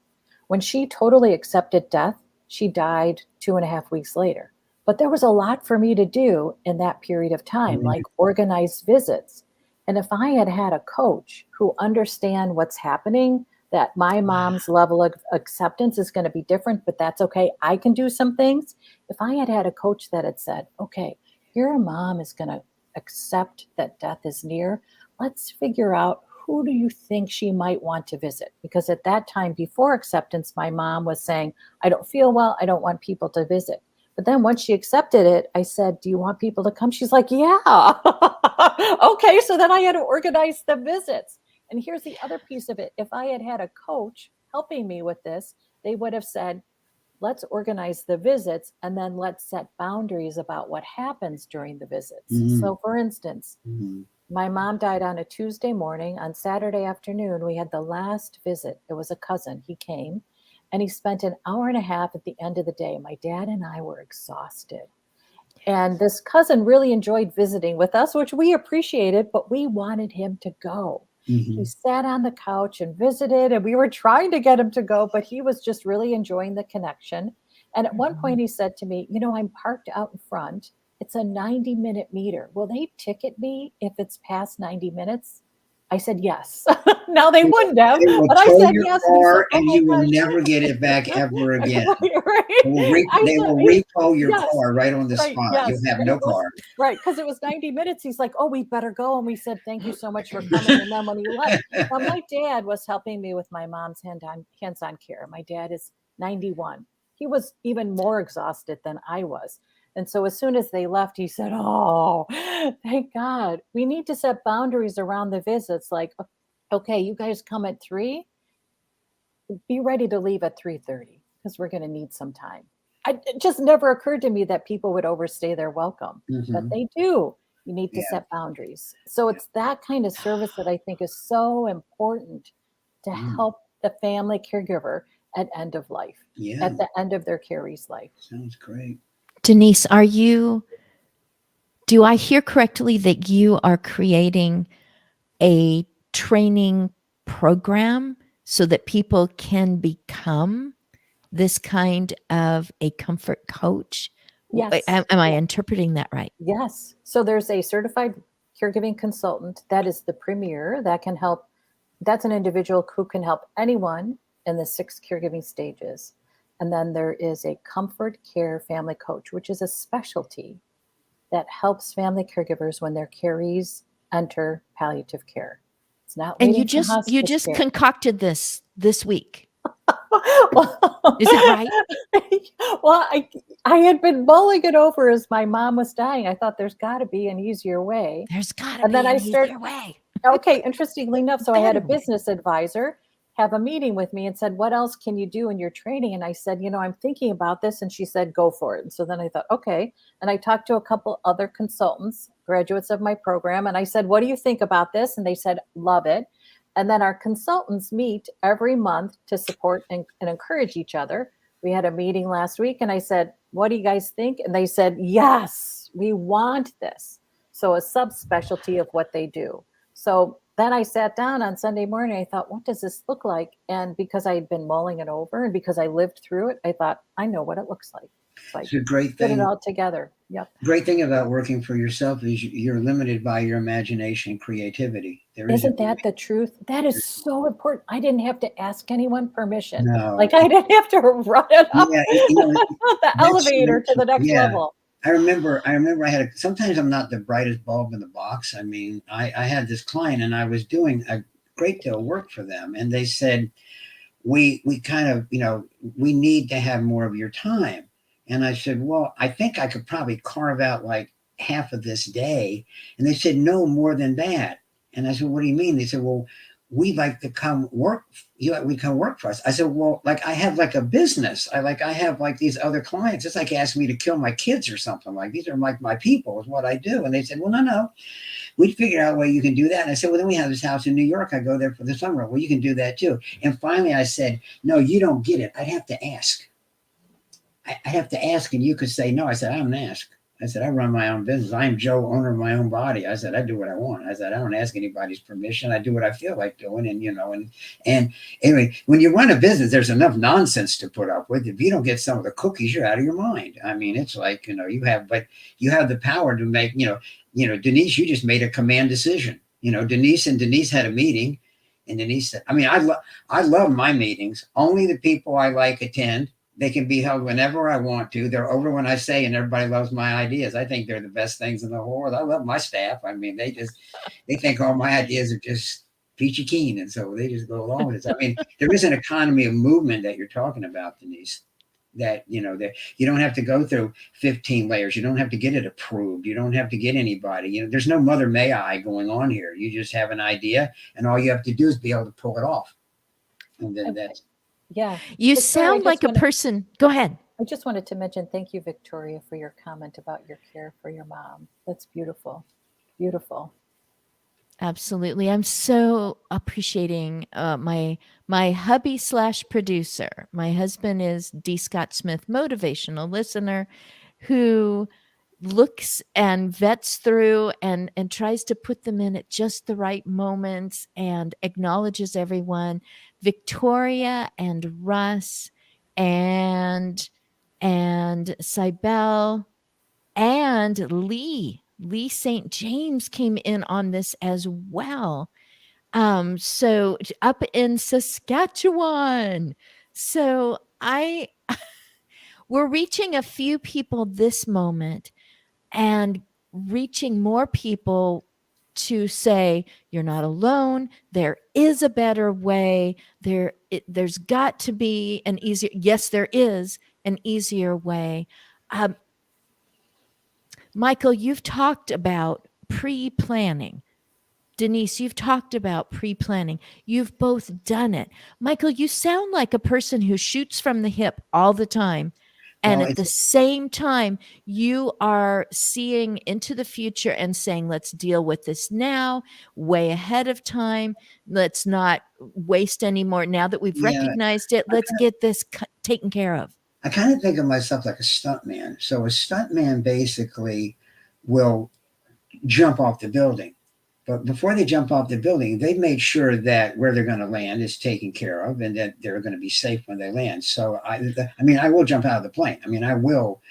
When she totally accepted death, she died 2.5 weeks later. But there was a lot for me to do in that period of time, like organize visits. And if I had had a coach who understand what's happening, that my mom's level of acceptance is going to be different, but that's okay. I can do some things. If I had had a coach that had said, okay, your mom is going to accept that death is near, let's figure out who do you think she might want to visit? Because at that time, before acceptance, my mom was saying, I don't feel well. I don't want people to visit. But then once she accepted it, I said, do you want people to come? She's like, yeah. Okay. So then I had to organize the visits. And here's the other piece of it. If I had had a coach helping me with this, they would have said, let's organize the visits and then let's set boundaries about what happens during the visits. So for instance, my mom died on a Tuesday morning. On Saturday afternoon, we had the last visit. It was a cousin. He came and he spent an hour and a half at the end of the day. My dad and I were exhausted. And this cousin really enjoyed visiting with us, which we appreciated, but we wanted him to go. He sat on the couch and visited, and we were trying to get him to go, but he was just really enjoying the connection. And at one point, he said to me, I'm parked out in front. It's a 90-minute meter. Will they ticket me if it's past 90 minutes? I said, yes. Now they wouldn't have, They will but I tow said your yes. car And and he said, you oh will my gosh. never get it back ever again. Right. They will repo your Yes, car right on the right, spot. yes. You'll have And no it was car. right because it was 90 minutes. He's like, oh, we better go. And we said, thank you so much for coming. And then when he left, now my dad was helping me with my mom's hands-on care. My dad is 91. He was even more exhausted than I was. And so as soon as they left, he said, oh, thank God. We need to set boundaries around the visits. Like, okay, you guys come at 3, be ready to leave at 3:30 because we're going to need some time. It just never occurred to me that people would overstay their welcome, but they do. You need to Yeah. set boundaries. So it's that kind of service that I think is so important to help the family caregiver at end of life, Yeah. at the end of their caree's life. Sounds great. Denise, do I hear correctly that you are creating a training program so that people can become this kind of a comfort coach? Yes. Am I interpreting that right? Yes. So there's a certified caregiving consultant that is the premier that can help. That's an individual who can help anyone in the 6 caregiving stages. And then there is a comfort care family coach, which is a specialty that helps family caregivers when their carees enter palliative care. It's not And waiting for you hospice just care. concocted this week. Well, Is that right? well, I had been mulling it over as my mom was dying. I thought there's got to be an easier way. There's got to And be then an I started, easier way. okay, interestingly enough, so I had a Better way. business advisor have a meeting with me and said, "What else can you do in your training?" And I said, "I'm thinking about this." And she said, "Go for it." And so then I thought, okay. And I talked to a couple other consultants, graduates of my program, and I said, "What do you think about this?" And they said, "Love it." And then our consultants meet every month to support and encourage each other. We had a meeting last week and I said, "What do you guys think?" And they said, "Yes, we want this." So a subspecialty of what they do. So then I sat down on Sunday morning. I thought, what does this look like? And because I had been mulling it over and because I lived through it, I thought, I know what it looks like. It's like, It's a great put it thing. all together. Yep. Great thing about working for yourself is you're limited by your imagination and creativity. There isn't Isn't that the truth? That is so important. I didn't have to ask anyone permission. no. Like I didn't have to run it up Yeah, the that's elevator to the next yeah. level. I remember I had sometimes I'm not the brightest bulb in the box. I mean, I had this client and I was doing a great deal of work for them and they said, we kind of, we need to have more of your time. And I said, well, I think I could probably carve out like half of this day. And they said, no more than that. And I said, what do you mean? They said, well, we'd like to come work. We come work for us. I said, well, like I have like a business. I have like these other clients. It's like asking me to kill my kids or something. Like these are like my people is what I do. And they said, well, no. We figured out a way you can do that. And I said, well, then we have this house in New York. I go there for the summer. Well, you can do that too. And finally I said, no, you don't get it. I'd have to ask. I'd have to ask and you could say no. I said, I don't ask. I said, I run my own business. I am Joe, owner of my own body. I said, I do what I want. I said, I don't ask anybody's permission. I do what I feel like doing. And anyway, when you run a business, there's enough nonsense to put up with. If you don't get some of the cookies, you're out of your mind. I mean, it's like, you have the power to make, Denise, you just made a command decision. Denise had a meeting and Denise said, I mean, I love my meetings. Only the people I like attend. They can be held whenever I want to. They're over when I say, and everybody loves my ideas. I think they're the best things in the whole world. I love my staff. I mean, they think all my ideas are just peachy keen. And so they just go along with it. I mean, there is an economy of movement that you're talking about, Denise, that you don't have to go through 15 layers. You don't have to get it approved. You don't have to get anybody. There's no mother may I going on here. You just have an idea and all you have to do is be able to pull it off. And then that's, Yeah. You Victoria, sound like a person. Go ahead. I just wanted to mention, thank you, Victoria, for your comment about your care for your mom. That's beautiful. Beautiful. Absolutely. I'm so appreciating my hubby / producer. My husband is D. Scott Smith, motivational listener, who looks and vets through and tries to put them in at just the right moments and acknowledges everyone. Victoria and Russ and Cybele and Lee St. James came in on this as well. So up in Saskatchewan. So we're reaching a few people this moment and reaching more people to say you're not alone. There is a better way. There's got to be an easier. Yes, there is an easier way. Michael, you've talked about pre-planning. Denise, you've talked about pre-planning. You've both done it. Michael, you sound like a person who shoots from the hip all the time. And well, at the same time, you are seeing into the future and saying, let's deal with this now, way ahead of time. Let's not waste any more. Now that we've yeah, recognized it, let's get this taken care of. I kind of think of myself like a stunt man. So a stunt man basically will jump off the building. But before they jump off the building, they've made sure that where they're going to land is taken care of and that they're going to be safe when they land. So I mean, I will jump out of the plane. I mean, I will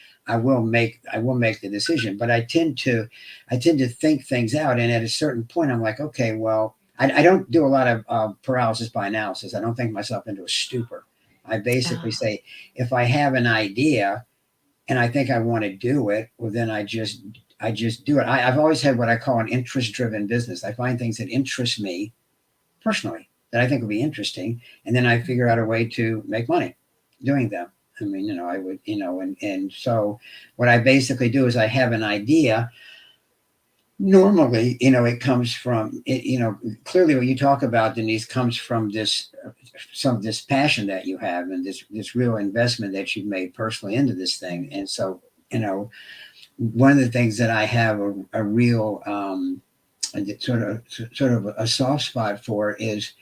make the decision, but I tend to think things out. And at a certain point, I'm like, okay, well, I don't do a lot of paralysis by analysis. I don't think myself into a stupor. I basically Ah, say, if I have an idea and I think I want to do it, well, then I just do it. I've always had what I call an interest driven business. I find things that interest me personally that I think will be interesting, and then I figure out a way to make money doing them. I mean, I would, and so what I basically do is I have an idea. Normally, it comes from it, clearly what you talk about, Denise, comes from this passion that you have and this real investment that you've made personally into this thing. And so, one of the things that I have a real sort of a soft spot for is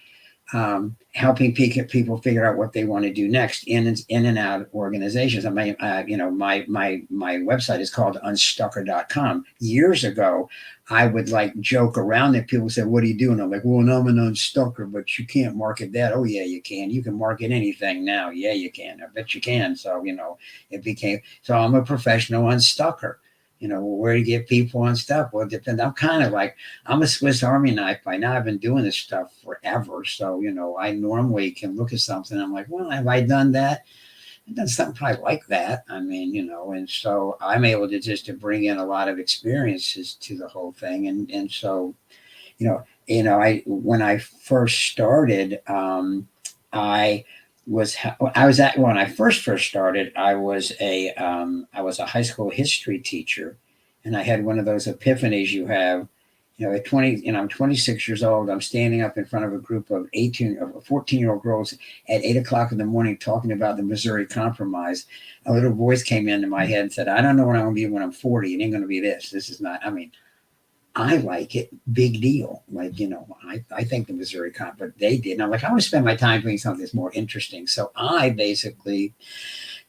helping people figure out what they want to do next in and out organizations. I mean, my website is called unstucker.com. Years ago, I would like joke around that people said, "What do you do?" And I'm like, "Well, no, I'm an unstucker, but you can't market that." "Oh yeah, you can. You can market anything now." "Yeah, you can. I bet you can." So it became so I'm a professional unstucker. Where to get people unstuck? Well, it depends. I'm a Swiss Army knife by now. I've been doing this stuff forever. So, I normally can look at something. I'm like, well, have I done that? I've done something probably like that. I mean, and so I'm able to bring in a lot of experiences to the whole thing. And so, when I first started, I I was at when I first started. I was a high school history teacher, and I had one of those epiphanies you have. At 20, I'm 26 years old. I'm standing up in front of a group of 14-year-old girls at 8 o'clock in the morning talking about the Missouri Compromise. A little voice came into my head and said, "I don't know what I'm going to be when I'm 40. It ain't going to be this. This is not." I mean, I like it. Big deal. Like, I think the Missouri Comp, but they did. And I'm like, I want to spend my time doing something that's more interesting. So I basically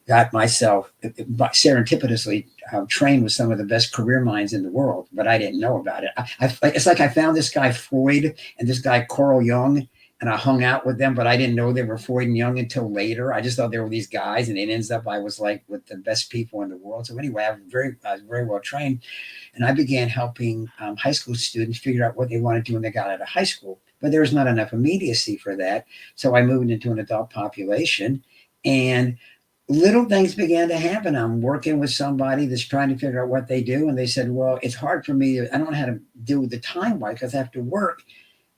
got myself serendipitously trained with some of the best career minds in the world, but I didn't know about it. It's like I found this guy Freud and this guy Carl Jung, and I hung out with them, but I didn't know they were Freud and Jung until later. I just thought they were these guys, and it ends up I was like with the best people in the world. So anyway, I was very well trained, and I began helping high school students figure out what they wanted to do when they got out of high school. But there was not enough immediacy for that, so I moved into an adult population, and little things began to happen. I'm working with somebody that's trying to figure out what they do, and they said, "Well, it's hard for me. I don't know how to deal with the time wise because after work,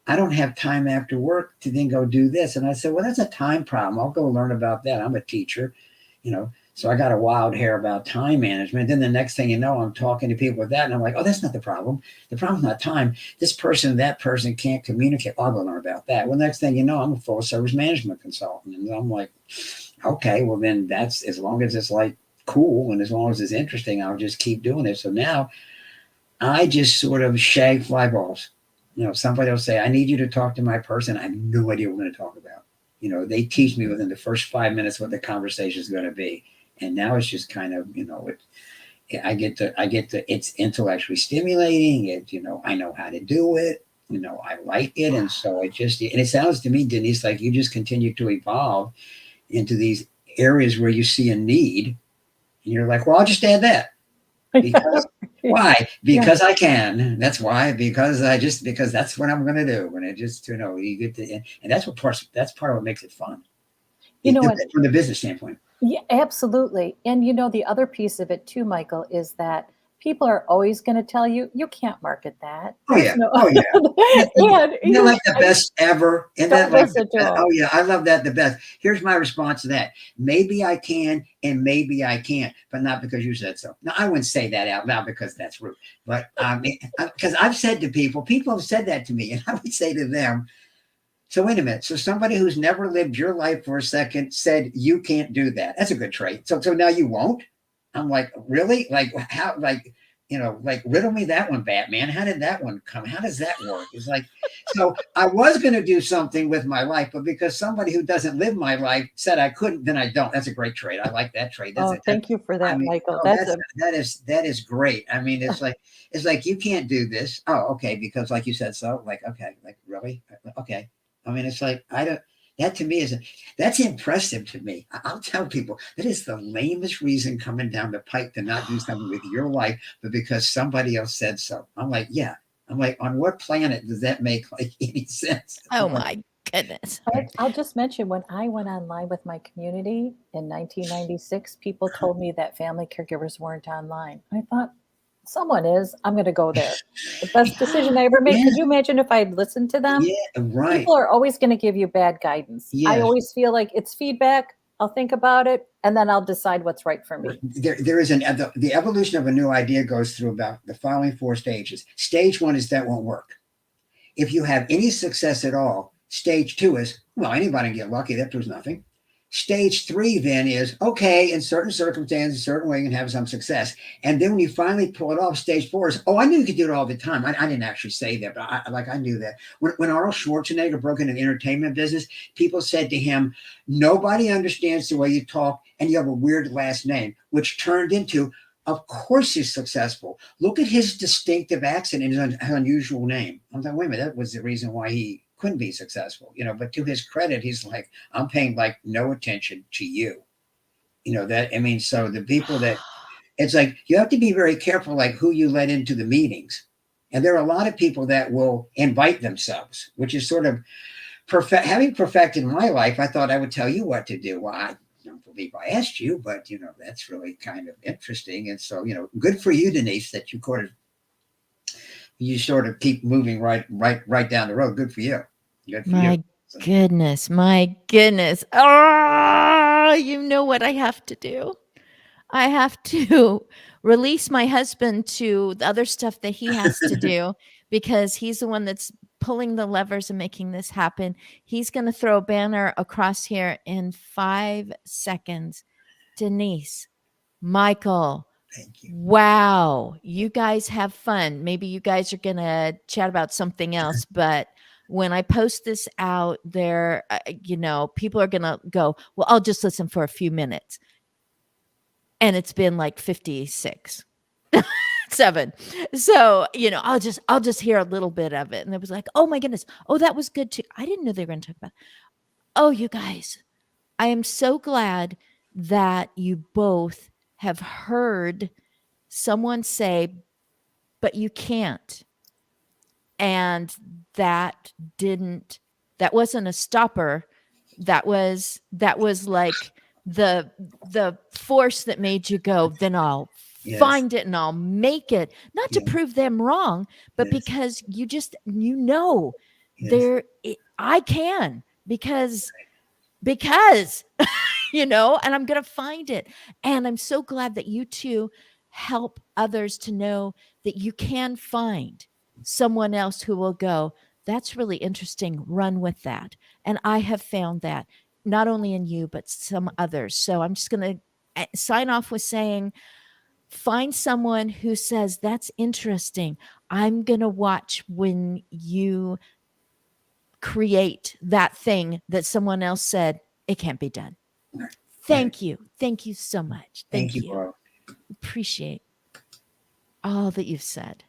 I don't have time after work to then go do this." And I said, "Well, that's a time problem. I'll go learn about that. I'm a teacher, you know." So I got a wild hair about time management. Then the next thing you know, I'm talking to people with that, and I'm like, "Oh, that's not the problem. The problem's not time. This person, that person can't communicate. I'll go learn about that." Well, next thing you know, I'm a full service management consultant, and I'm like, "Okay, well then that's as long as it's like cool and as long as it's interesting, I'll just keep doing it." So now I just sort of shag fly balls. Somebody will say, "I need you to talk to my person." I have no idea what we're going to talk about. They teach me within the first 5 minutes what the conversation is going to be. And now it's just kind of, it's intellectually stimulating. I know how to do it. I like it. And so and it sounds to me, Denise, like you just continue to evolve into these areas where you see a need. And you're like, well, I'll just add that. Because why? Because I can. That's why. Because that's what I'm going to do. And it just, you get to, and that's part of what makes it fun. From the business standpoint. Yeah, absolutely. And the other piece of it too, Michael, is that people are always going to tell you, you can't market that. Oh yeah. Oh yeah. You're like the best ever. And that like oh yeah, I love that the best. Here's my response to that. Maybe I can and maybe I can't, but not because you said so. Now I wouldn't say that out loud because that's rude. But because I've said to people have said that to me, and I would say to them, so wait a minute. So somebody who's never lived your life for a second said you can't do that. That's a good trait. So now you won't? I'm like, really? Like how? Like riddle me that one, Batman. How did that one come? How does that work? It's like So I was going to do something with my life, but because somebody who doesn't live my life said I couldn't, then I don't. That's a great trait. I like that trait. Oh, thank you for I that, mean, Michael. oh, that is great. I mean, it's like you can't do this. Oh, okay, because like you said so. Like, okay, like really, okay. I mean, it's like I don't. That to me that's impressive to me. I'll tell people that is the lamest reason coming down the pike to not do something with your life, but because somebody else said so. I'm like, yeah. I'm like, on what planet does that make like any sense? Oh I'm like, my goodness. I'll just mention when I went online with my community in 1996, people told me that family caregivers weren't online. I thought, someone is. I'm going to go there. The best decision I ever made. yeah, Could you imagine if I'd listened to them? yeah, right. People are always going to give you bad guidance. I Yes. always feel like it's feedback. I'll think about it and then I'll decide what's right for me. There is the evolution of a new idea goes through about the following 4 stages. Stage 1 is that won't work. If you have any success at all, stage 2 is, well, anybody can get lucky. That proves nothing. Stage 3 then is, okay, in certain circumstances, a certain way, you can have some success. And then when you finally pull it off, stage 4 is, oh, I knew you could do it all the time. I didn't actually say that, but I knew that. When Arnold Schwarzenegger broke into the entertainment business, people said to him, nobody understands the way you talk, and you have a weird last name, which turned into, of course he's successful. Look at his distinctive accent and his unusual name. I was like, wait a minute, that was the reason why he couldn't be successful, but to his credit, he's like, I'm paying like no attention to you. That, I mean, so the people that it's like, you have to be very careful, like who you let into the meetings. And there are a lot of people that will invite themselves, which is sort of having perfected my life. I thought I would tell you what to do. Well, I don't believe I asked you, but that's really kind of interesting. And so, good for you, Denise, that you sort of keep moving right down the road. Good for you. Good for you. My goodness. My goodness. Oh, you know what I have to do? I have to release my husband to the other stuff that he has to do because he's the one that's pulling the levers and making this happen. He's going to throw a banner across here in 5 seconds. Denise, Michael, Thank you. wow, you guys have fun. Maybe you guys are going to chat about something else, but when I post this out there, people are going to go, well, I'll just listen for a few minutes. And it's been like 56. 7. So, I'll just hear a little bit of it. And it was like, oh my goodness. Oh, that was good too. I didn't know they were going to talk about. Oh, you guys, I am so glad that you both have heard someone say, but you can't. And that wasn't a stopper. That was like the force that made you go, then I'll find it and I'll make it, not to prove them wrong, but because Yes. I can, because and I'm going to find it. And I'm so glad that you two help others to know that you can find someone else who will go, that's really interesting. Run with that. And I have found that not only in you, but some others. So I'm just going to sign off with saying, find someone who says, that's interesting. I'm going to watch when you create that thing that someone else said, it can't be done. Thank you. Thank you so much. Thank you, bro. Appreciate all that you've said.